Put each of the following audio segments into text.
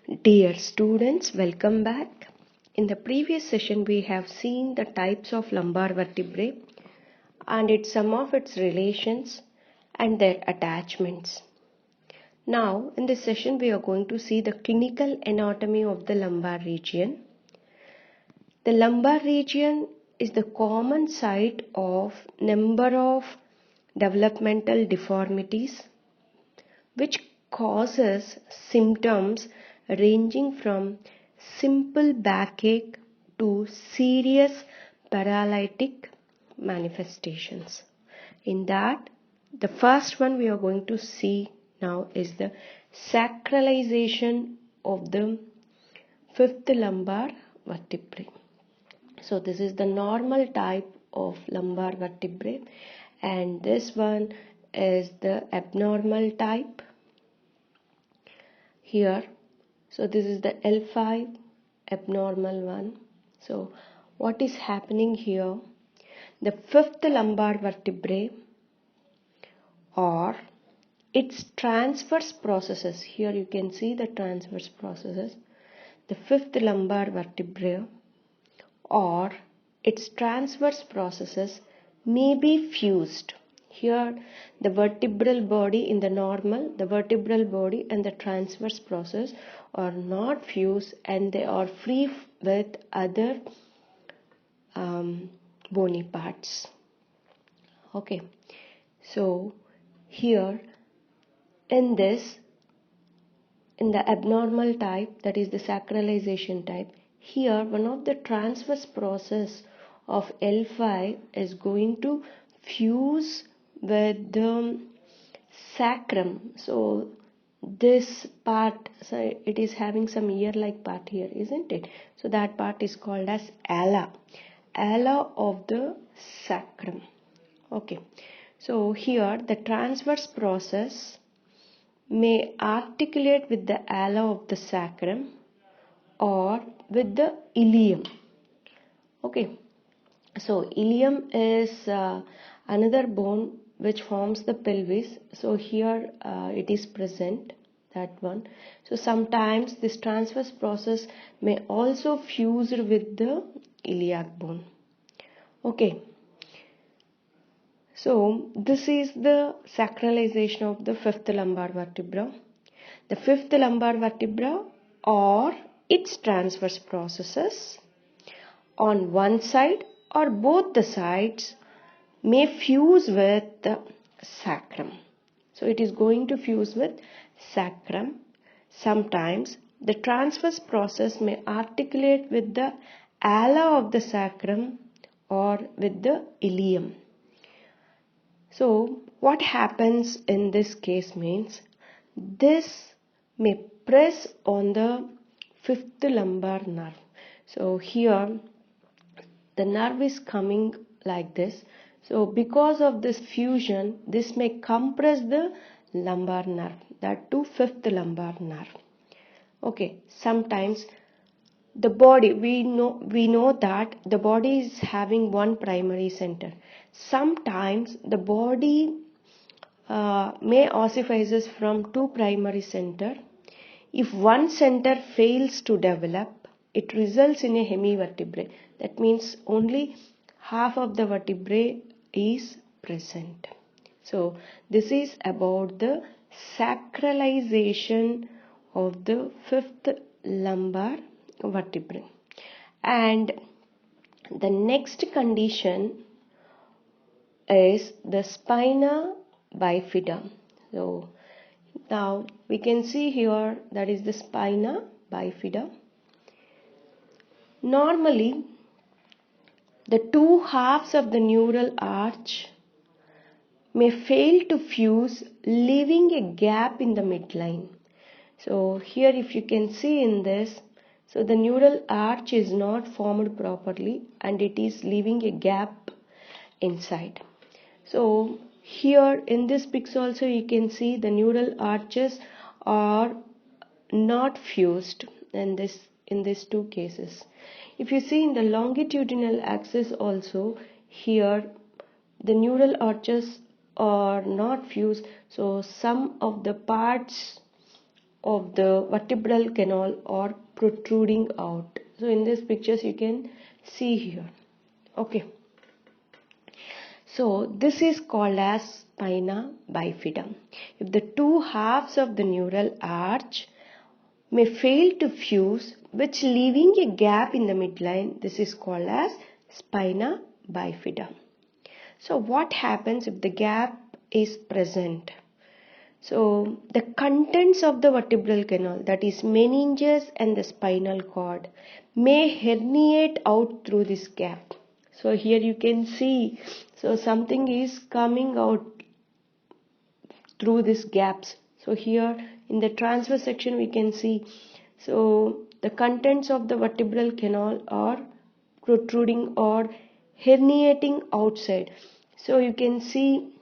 Dear students, welcome back. In the previous session, we have seen the types of lumbar vertebrae and some of its relations and their attachments. Now, in this session, we are going to see the clinical anatomy of the lumbar region. The lumbar region is the common site of number of developmental deformities which causes symptoms ranging from simple backache to serious paralytic manifestations. In that, the first one we are going to see now is the sacralization of the fifth lumbar vertebrae. So this is the normal type of lumbar vertebrae, and this one is the abnormal type here. So this is the L5 abnormal one. So what is happening here? The fifth lumbar vertebrae or its transverse processes, here you can see the transverse processes, the fifth lumbar vertebrae or its transverse processes may be fused. Here the vertebral body in the normal, the vertebral body and the transverse process are not fused and they are free with other bony parts. Okay, so here in the abnormal type, that is the sacralization type, here one of the transverse process of L5 is going to fuse with the sacrum. So this part, so it is having some ear-like part here, isn't it? So that part is called as ala of the sacrum. Okay, so here the transverse process may articulate with the ala of the sacrum or with the ilium. Okay, so ilium is another bone which forms the pelvis. So here it is present, that one. So sometimes this transverse process may also fuse with the iliac bone. Okay, so this is the sacralization of the fifth lumbar vertebra. The fifth lumbar vertebra or its transverse processes on one side or both the sides may fuse with the sacrum. So it is going to fuse with sacrum. Sometimes the transverse process may articulate with the ala of the sacrum or with the ilium. So what happens in this case means this may press on the fifth lumbar nerve. So here the nerve is coming like this. So because of this fusion, this may compress the lumbar nerve, that to fifth lumbar nerve. Okay, sometimes the body, we know that the body is having one primary center. Sometimes the body may ossifizes from two primary center. If one center fails to develop, it results in a hemivertebrae. That means only half of the vertebrae is present. So this is about the sacralization of the fifth lumbar vertebrae. And the next condition is the spina bifida. So now we can see here that is the spina bifida. Normally the two halves of the neural arch may fail to fuse, leaving a gap in the midline. So here if you can see in this, so the neural arch is not formed properly and it is leaving a gap inside. So here in this picture also you can see the neural arches are not fused in these two cases. If you see in the longitudinal axis also, here the neural arches are not fused, so some of the parts of the vertebral canal are protruding out. So in these pictures you can see here. Okay. So this is called as spina bifida. If the two halves of the neural arch may fail to fuse, which leaving a gap in the midline, this is called as spina bifida. So what happens if the gap is present? So the contents of the vertebral canal, that is meninges and the spinal cord, may herniate out through this gap. So here you can see, so something is coming out through these gaps. So here in the transverse section we can see, so the contents of the vertebral canal are protruding or herniating outside. So you can see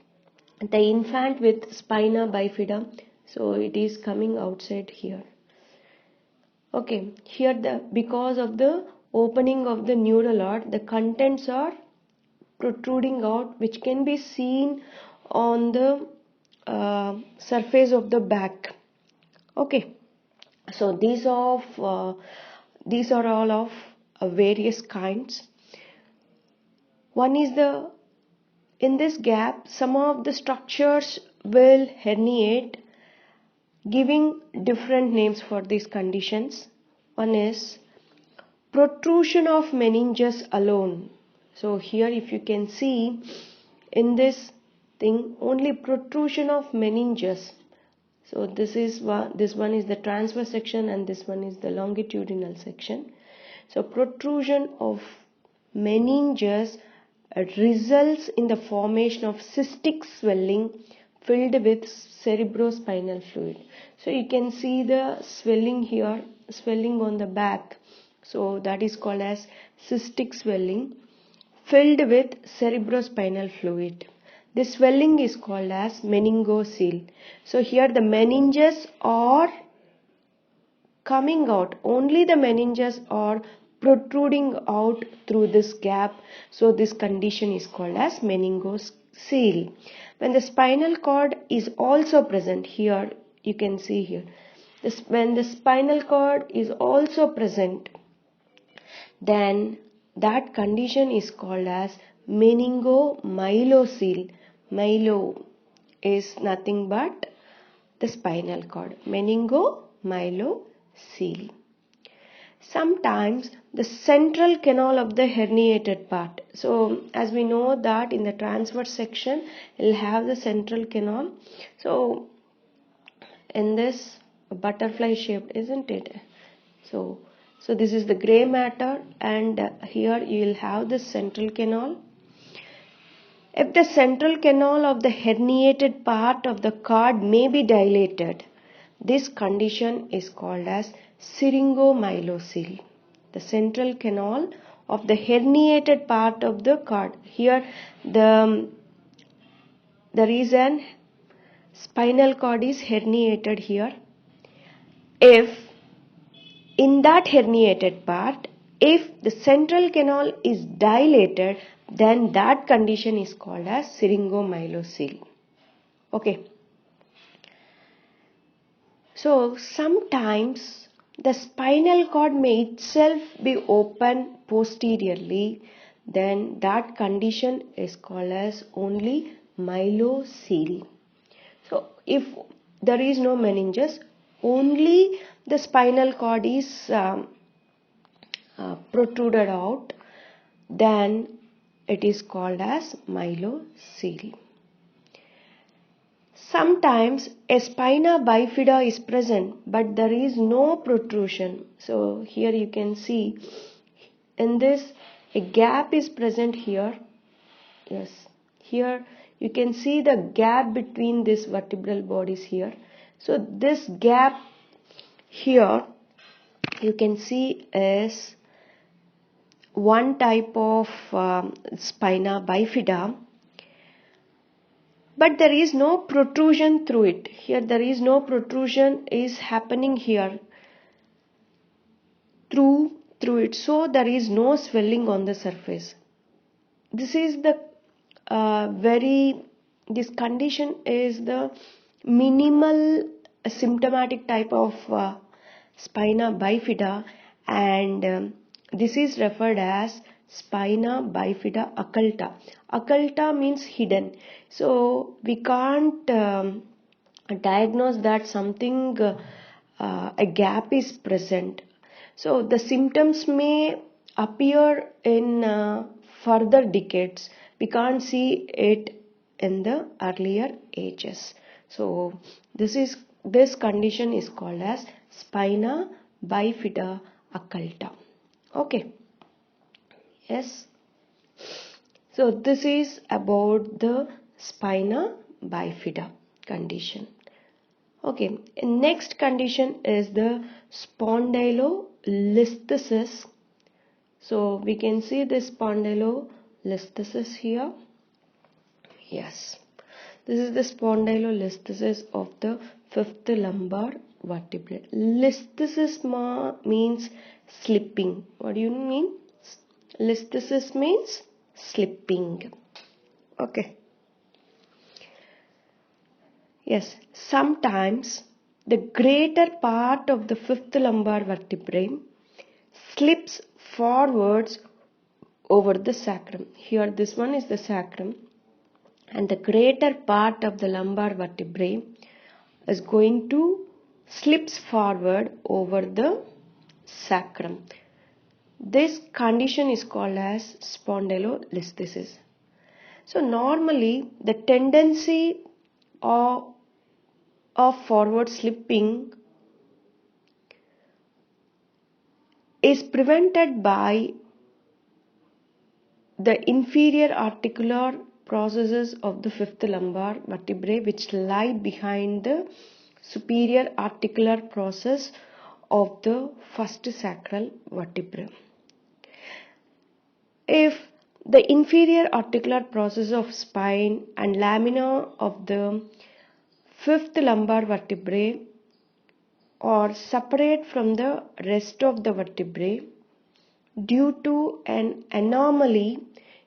the infant with spina bifida, so it is coming outside here. Okay, here because of the opening of the neural arch, the contents are protruding out, which can be seen on the surface of the back. Okay, so these are all of various kinds. One is in this gap, some of the structures will herniate, giving different names for these conditions. One is protrusion of meninges alone. So here if you can see in this thing, only protrusion of meninges. So this one is the transverse section and this one is the longitudinal section. So protrusion of meninges results in the formation of cystic swelling filled with cerebrospinal fluid. So you can see the swelling here, swelling on the back. So that is called as cystic swelling filled with cerebrospinal fluid. This swelling is called as meningocele. So here the meninges are coming out, only the meninges are protruding out through this gap. So this condition is called as meningocele. When the spinal cord is also present, here you can see here, when the spinal cord is also present, then that condition is called as meningomyelocele. Myelo is nothing but the spinal cord. Meningomyelocele. Sometimes the central canal of the herniated part. So as we know that in the transverse section it will have the central canal. So in this butterfly shaped, isn't it? So this is the gray matter, and here you will have the central canal. If the central canal of the herniated part of the cord may be dilated, this condition is called as syringomyelocele. The central canal of the herniated part of the cord. Here the reason spinal cord is herniated here. If in that herniated part, if the central canal is dilated, then that condition is called as syringomyelocele. Okay. So sometimes the spinal cord may itself be open posteriorly, then that condition is called as only myelocele. So if there is no meninges, only the spinal cord is protruded out, then it is called as myelocele. Sometimes a spina bifida is present, but there is no protrusion. So here you can see in this a gap is present here. Yes, here you can see the gap between these vertebral bodies here. So this gap here you can see is one type of spina bifida, but there is no protrusion through it. Here there is no protrusion is happening here through it, so there is no swelling on the surface. This is the this condition is the minimal a symptomatic type of spina bifida, and this is referred as spina bifida occulta. Occulta means hidden, so we can't diagnose that something a gap is present. So the symptoms may appear in further decades. We can't see it in the earlier ages. So this condition is called as spina bifida occulta. Okay. Yes. So this is about the spina bifida condition. Okay, next condition is the spondylolisthesis. So we can see the spondylolisthesis here. Yes, this is the spondylolisthesis of the fifth lumbar vertebrae. Listhesis means slipping. What do you mean? Listhesis means slipping. Okay. Yes, sometimes the greater part of the fifth lumbar vertebrae slips forwards over the sacrum. Here this one is the sacrum, and the greater part of the lumbar vertebrae is going to slips forward over the sacrum. This condition is called as spondylolisthesis. So normally the tendency of forward slipping is prevented by the inferior articular processes of the fifth lumbar vertebrae, which lie behind the superior articular process of the first sacral vertebra. If the inferior articular process of spine and lamina of the fifth lumbar vertebrae are separate from the rest of the vertebrae due to an anomaly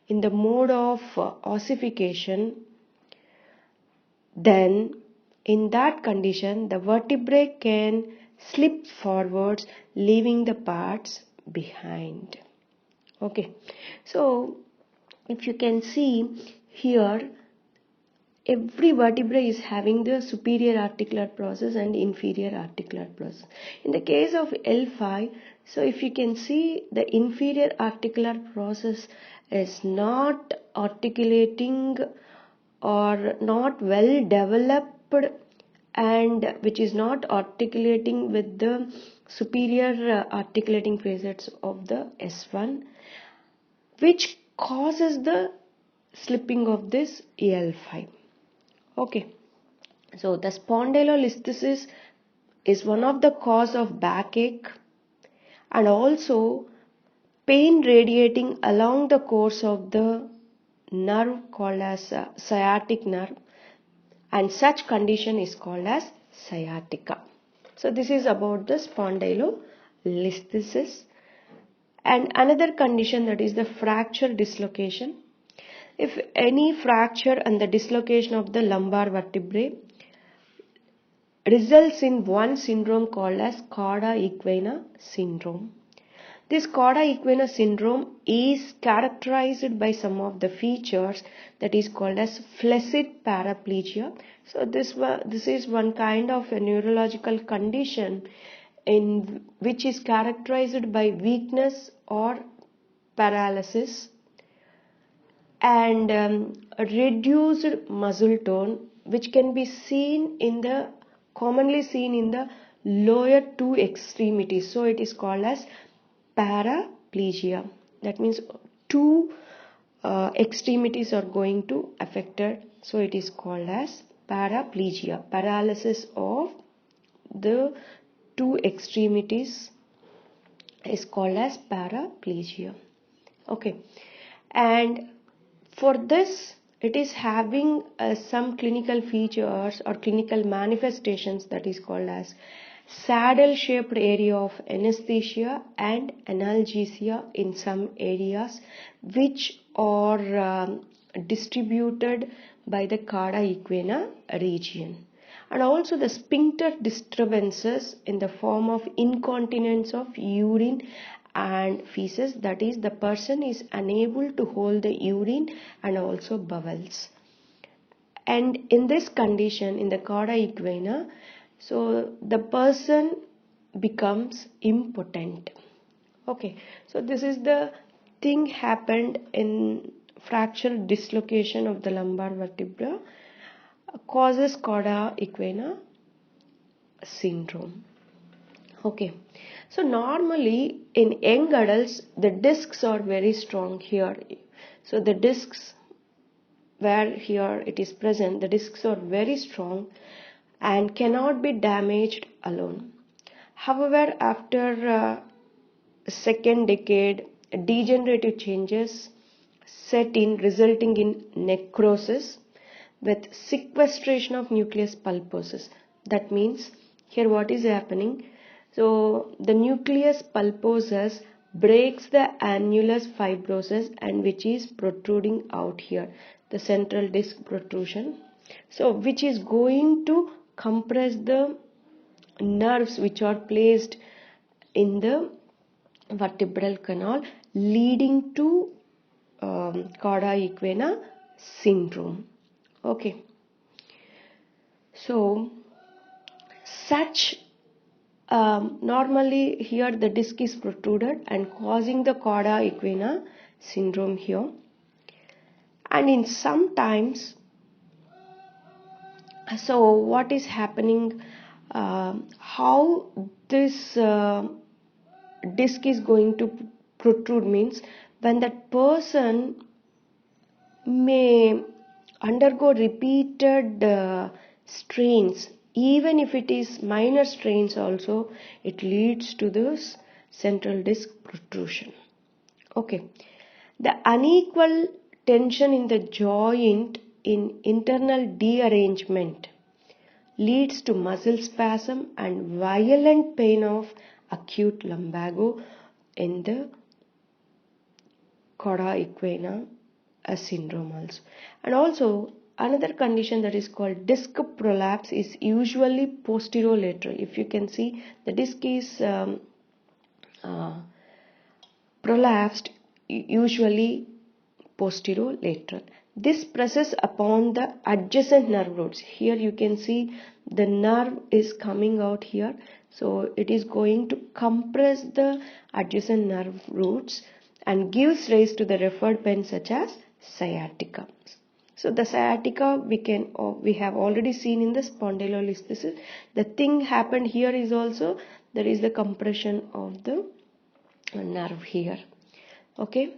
in the mode of ossification, then in that condition the vertebrae can slip forwards, leaving the parts behind. Okay, so if you can see here, every vertebrae is having the superior articular process and inferior articular process. In the case of L5, so if you can see, the inferior articular process is not articulating or not well developed, and which is not articulating with the superior articulating facets of the S1, which causes the slipping of this L5. Okay, so the spondylolisthesis is one of the cause of backache and also pain radiating along the course of the nerve called as sciatic nerve, and such condition is called as sciatica. So this is about the spondylolisthesis. And another condition, that is the fracture dislocation. If any fracture and the dislocation of the lumbar vertebrae results in one syndrome called as cauda equina syndrome. This cauda equina syndrome is characterized by some of the features that is called as flaccid paraplegia. So this is one kind of a neurological condition in which is characterized by weakness or paralysis and reduced muscle tone, which can be commonly seen in the lower two extremities. So it is called as paraplegia. That means two extremities are going to affected. So it is called as paraplegia, paralysis of the two extremities is called as paraplegia. Okay, and for this it is having some clinical features or clinical manifestations that is called as saddle shaped area of anesthesia and analgesia in some areas, which are distributed by the cauda equina region. and also the sphincter disturbances in the form of incontinence of urine and feces, that is the person is unable to hold the urine and also bowels. And in this condition, in the cauda equina, so the person becomes impotent. Okay, so this is the thing happened in fracture dislocation of the lumbar vertebra causes cauda equina syndrome. Okay, so normally in young adults the discs are very strong here. So the discs where here it is present, the discs are very strong and cannot be damaged alone. However, after second decade, degenerative changes set in, resulting in necrosis with sequestration of nucleus pulposus. That means here what is happening? So the nucleus pulposus breaks the annulus fibrosus and which is protruding out here, the central disc protrusion. So which is going to compress the nerves which are placed in the vertebral canal, leading to cauda equina syndrome. Okay, so such normally here the disc is protruded and causing the cauda equina syndrome here, and in sometimes, so what is happening, how this disc is going to protrude means when that person may undergo repeated strains, even if it is minor strains also, it leads to this central disc protrusion. Okay, the unequal tension in the joint in internal dearrangement leads to muscle spasm and violent pain of acute lumbago in the cauda equina syndrome also. And also another condition that is called disc prolapse is usually posterolateral. If you can see, the disc is prolapsed, usually posterolateral. This presses upon the adjacent nerve roots. Here you can see the nerve is coming out here, so it is going to compress the adjacent nerve roots and gives rise to the referred pain such as sciatica. So the sciatica we have already seen in the spondylolisthesis. The thing happened here is also there is the compression of the nerve here. Okay,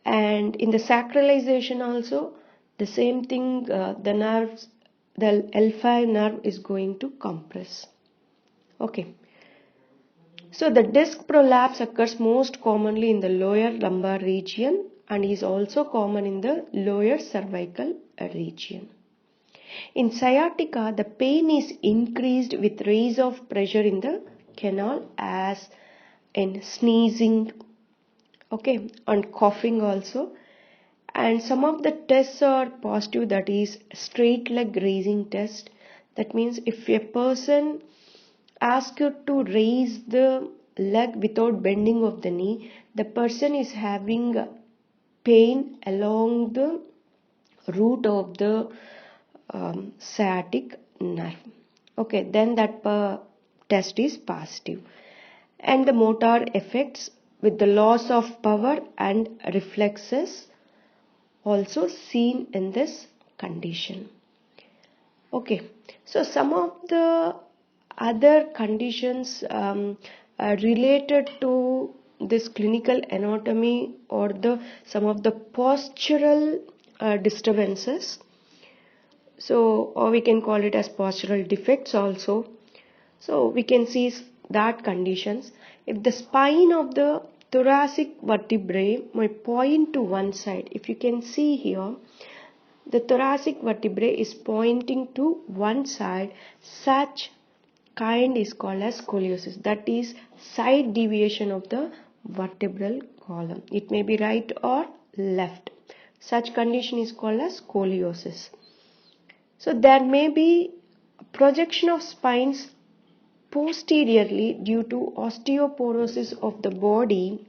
and in the sacralization also the same thing, the nerves, the L5 nerve is going to compress. Okay, so the disc prolapse occurs most commonly in the lower lumbar region and is also common in the lower cervical region. In sciatica, the pain is increased with rise of pressure in the canal, as in sneezing, okay, and coughing also. And some of the tests are positive, that is straight leg raising test. That means if a person asks you to raise the leg without bending of the knee, the person is having pain along the root of the sciatic nerve. Okay, then that test is positive. And the motor effects with the loss of power and reflexes also seen in this condition. Okay, so some of the other conditions related to this clinical anatomy or some of the postural disturbances, so or we can call it as postural defects also. So we can see that conditions, if the spine of the thoracic vertebrae may point to one side, if you can see here, the thoracic vertebrae is pointing to one side, such kind is called as scoliosis. That is side deviation of the vertebral column. It may be right or left. Such condition is called as scoliosis. So there may be Projection of spines posteriorly due to osteoporosis of the body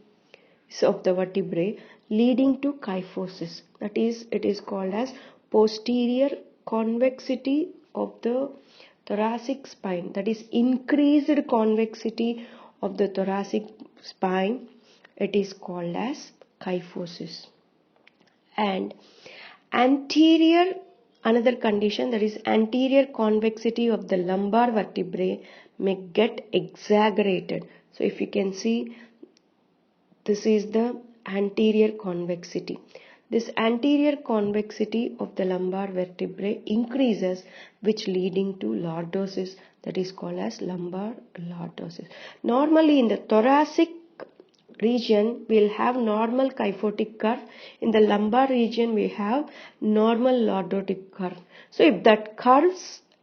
of the vertebrae leading to kyphosis. That is, it is called as posterior convexity of the thoracic spine. That is, increased convexity of the thoracic spine. It is called as kyphosis. And anterior, another condition, that is anterior convexity of the lumbar vertebrae may get exaggerated. So if you can see, this is the anterior convexity. This anterior convexity of the lumbar vertebrae increases, which leading to lordosis, that is called as lumbar lordosis. Normally in the thoracic region we will have normal kyphotic curve. In the lumbar region we have normal lordotic curve. So if that curve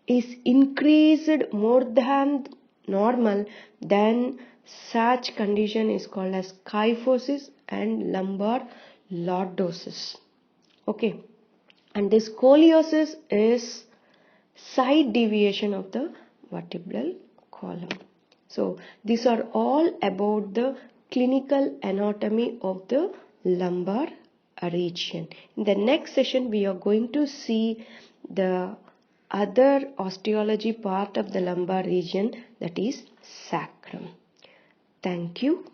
is increased more than normal, then such condition is called as kyphosis and lumbar lordosis. Okay, and this scoliosis is side deviation of the vertebral column. So these are all about the clinical anatomy of the lumbar region. In the next session we are going to see the other osteology part of the lumbar region, that is sacrum. Thank you.